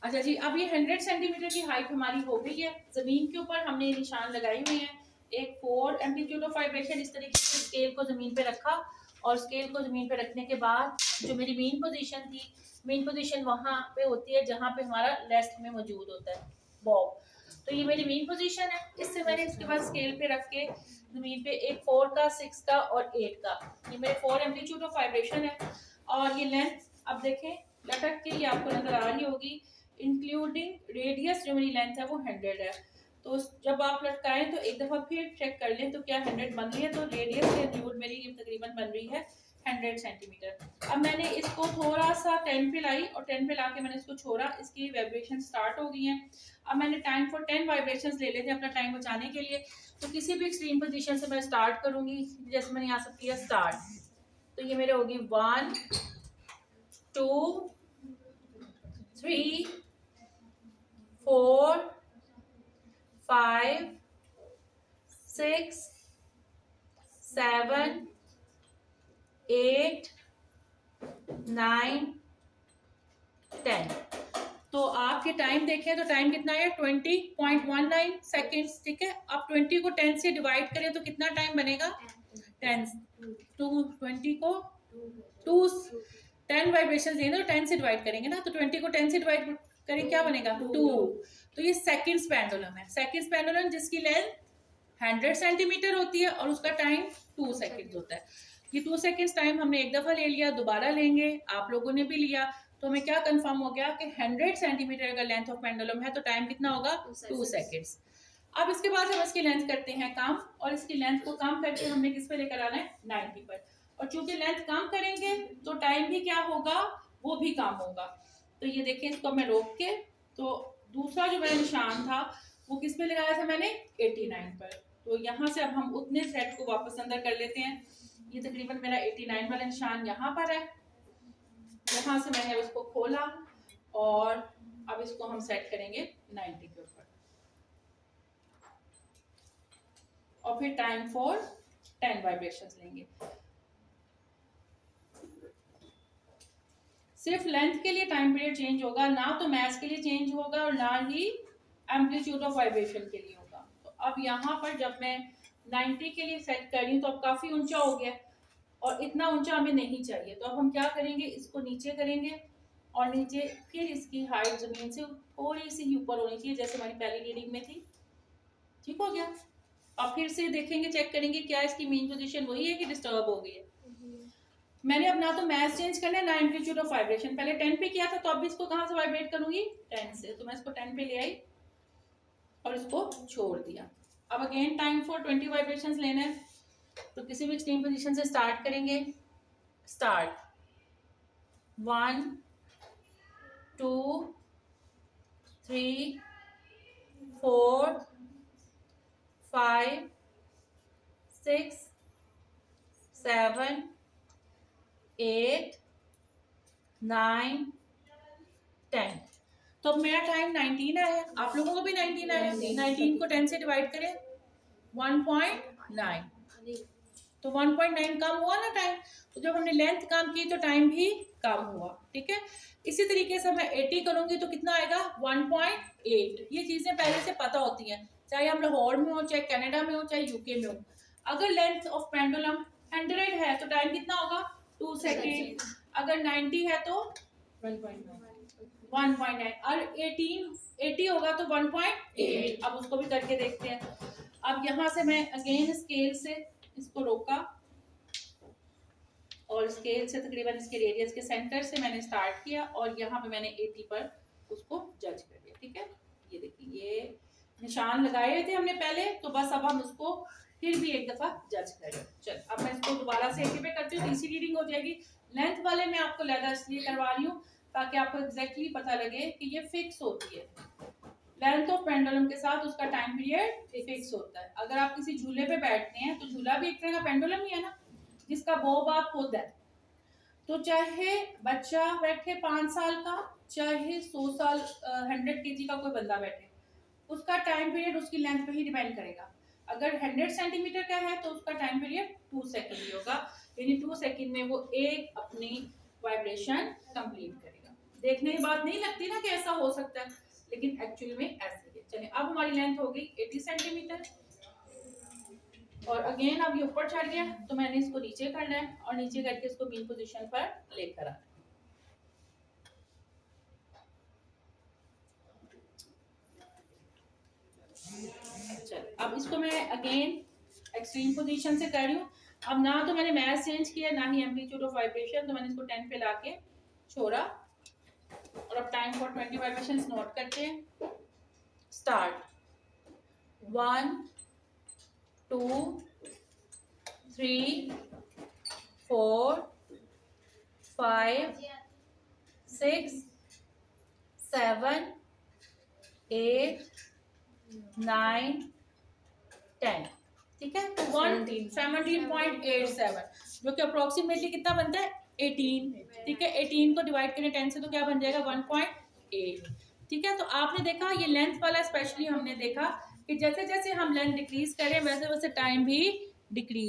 अच्छा जी, अब ये 100 सेंटीमीटर की हाइट हमारी हो गई है। जमीन के ऊपर हमने ये निशान लगाए हुए हैं। एक 4 एम्पलीट्यूड ऑफ वाइब्रेशन, इस तरीके से स्केल को जमीन पे रखा और स्केल को जमीन पे रखने के बाद जो मेरी मेन पोजीशन थी, मेन पोजीशन वहां पे होती है जहां पे हमारा लेस्ट में मौजूद होता है बॉब। तो ये मेरी मेन पोजीशन है। इससे मैंने इसके बाद स्केल पे रख के जमीन पे एक 4 का, 6 का और 8 का, ये मेरे 4 एम्पलीट्यूड ऑफ वाइब्रेशन है। और ये लेंथ अब देखें लटक के, ये आपको नजर आ रही होगी, इंक्लूडिंग रेडियस जो मेरी लेंथ है वो 100 है। तो जब आप लटकाएं तो एक दफा फिर चेक कर लें तो क्या 100 बन रही है। तो रेडियस से इंक्लूड मेरी ये तकरीबन बन रही है 100 सेंटीमीटर। अब मैंने इसको थोड़ा सा 10 पे लाई और 10 पे ला के मैंने इसको छोड़ा, इसकी वाइब्रेशन स्टार्ट हो गई है। अब मैंने टाइम फॉर 10 वाइब्रेशन ले लेते हैं अपना टाइम बचाने के लिए। तो किसी भी एक्सट्रीम पोजीशन से मैं स्टार्ट करूंगी, जैसे मैंने यहाँ से किया स्टार्ट, तो ये मेरे होगी 1 2 3 4 5 6 7 8 9 10। तो आपके टाइम देखें तो टाइम कितना है 20.19 सेकेंड्स। ठीक है, आप 20 को 10 से डिवाइड करें तो कितना टाइम बनेगा 10 टू 20 को 2 10 वाइब्रेशन देंगे तो 10 से डिवाइड करेंगे ना, तो 20 को 10 से डिवाइड करें क्या बनेगा 2। तो ये सेकंड्स पेंडुलम है। सेकंड्स पेंडुलम जिसकी लेंथ 100 सेंटीमीटर होती है और उसका टाइम 2 सेकंड्स होता है। ये 2 सेकंड्स टाइम हमने एक दफा ले लिया, दोबारा लेंगे, आप लोगों ने भी लिया, तो हमें क्या कंफर्म हो गया कि 100 सेंटीमीटर अगर लेंथ ऑफ पेंडुलम है तो टाइम कितना होगा 2 सेकंड्स। अब इसके बाद हम इसकी लेंथ करते हैं कम, और इसकी लेंथ को कम करके हमने किस पे लेकर आना है 90 पर। और चूंकि लेंथ कम करेंगे तो टाइम भी क्या होगा वो भी कम होगा। तो ये देखिए, इसको मैं रोक के, तो दूसरा जो मेरा निशान था वो किस पे लगाया था मैंने 89 पर। तो यहाँ से अब हम उतने सेट को वापस अंदर कर लेते हैं। ये तकरीबन मेरा 89 वाला निशान यहाँ पर है। यहाँ से मैंने उसको खोला और अब इसको हम सेट करेंगे 90 के ऊपर और फिर टाइम फॉर 10 वाइब्रेशंस लेंगे। सिर्फ लेंथ के लिए टाइम पीरियड चेंज होगा, ना तो मैथ के लिए चेंज होगा और ना ही एम्पलीट्यूड ऑफ वाइब्रेशन के लिए होगा। तो अब यहाँ पर जब मैं 90 के लिए सेट कर रही हूँ तो अब काफी ऊंचा हो गया और इतना ऊंचा हमें नहीं चाहिए। तो अब हम क्या करेंगे, इसको नीचे करेंगे और नीचे फिर इसकी हाइट जमीन से थोड़ी सी ही ऊपर होनी चाहिए जैसे हमारी पहली रीडिंग में थी। ठीक हो गया। अब फिर से देखेंगे, चेक करेंगे क्या इसकी मेन पोजीशन वही है कि डिस्टर्ब हो गई है। मैंने अब ना तो मैथ चेंज करना है ना एम्पलीट्यूड ऑफ वाइब्रेशन। पहले 10 पे किया था तो अब इसको कहां से वाइब्रेट करूंगी 10 से। तो मैं इसको 10 पे ले आई और इसको छोड़ दिया। अब अगेन टाइम फॉर 20 वाइब्रेशंस लेना है, तो किसी भी एक्सट्रीम पोजीशन से स्टार्ट करेंगे। स्टार्ट 1 2 3 4 5 6 7 8 9 10। तो अब मेरा टाइम 19 आया, आप लोगों को भी 19 आया। 19 को 10 से डिवाइड करें 1.9, तो 1.9 कम हुआ ना टाइम। तो जब हमने लेंथ कम की तो टाइम भी कम हुआ। ठीक है, इसी तरीके से मैं 80 करूंगी तो कितना आएगा 1.8। ये चीजें पहले से पता होती हैं, चाहे हम लाहौर में हो, चाहे कनाडा में हो, चाहे यूके में हो। अगर लेंथ ऑफ पेंडुलम 100 है तो टाइम कितना होगा 2 सेकेंड। अगर 90 है तो 1.9 और 80 होगा तो 1.8। अब उसको भी करके देखते हैं। अब यहाँ से मैं अगेन स्केल से इसको रोका और स्केल से तकरीबन इसके रेडियस के सेंटर से मैंने स्टार्ट किया और यहाँ पे मैंने 80 पर उसको जज कर दिया। ठीक है, ये देखिए ये निशान लगाए हुए थे हमने पहले, तो बस अब हम उसको फिर भी एक दफा जज करें। चल अब मैं इसको दोबारा से 80 पे करती हूँ, तीसरी रीडिंग हो जाएगी। लेंथ वाले मैं आपको लैदा इसलिए करवा रही हूँ ताकि आपको एग्जैक्टली पता लगे कि ये फिक्स होती है। लेंथ ऑफ पेंडुलम के साथ उसका टाइम पीरियड फिक्स होता है। अगर आप किसी झूले पे बैठते हैं तो झूला भी एक तरह का पेंडुलम ही है ना, जिसका बॉब आप खुद है। तो चाहे बच्चा बैठे 5 साल का, चाहे 100 साल 100 केजी का कोई बंदा बैठे, उसका टाइम पीरियड उसकी लेंथ पे ही डिपेंड करेगा। अगर 100 सेंटीमीटर का है तो उसका टाइम पीरियड 2 सेकंड ही होगा, यानी 2 सेकंड में वो एक अपनी वाइब्रेशन कंप्लीट करेगा। देखने की बात नहीं लगती ना कि ऐसा हो सकता है, लेकिन एक्चुअली में ऐसे है। चलिए अब हमारी लेंथ हो गई 80 सेंटीमीटर, और अगेन अब ये ऊपर चढ़ गया तो मैंने इसको नीचे करना है और नीचे करके इसको मीन पोजीशन पर लेकर आना है। चल अब इसको मैं अगेन एक्सट्रीम पोजीशन से कर रही हूँ। अब ना तो मैंने मैथ चेंज किया ना ही एम्पलीट्यूड ऑफ वाइब्रेशन, तो मैंने इसको 10 पे लाके छोड़ा और अब टाइम फॉर 20 वाइब्रेशंस नोट करते हैं। स्टार्ट 1 2 3 4 5 6 7 8 9 10, ठीक है। तो 17.87 जो कि अप्रोक्सीमेटली कितना बनता है 18, ठीक है। 18 को डिवाइड करें 10 से तो क्या बन जाएगा 1.8, ठीक है। तो आपने देखा ये लेंथ वाला स्पेशली हमने देखा कि जैसे जैसे हम लेंथ डिक्रीज करें वैसे वैसे टाइम भी डिक्रीज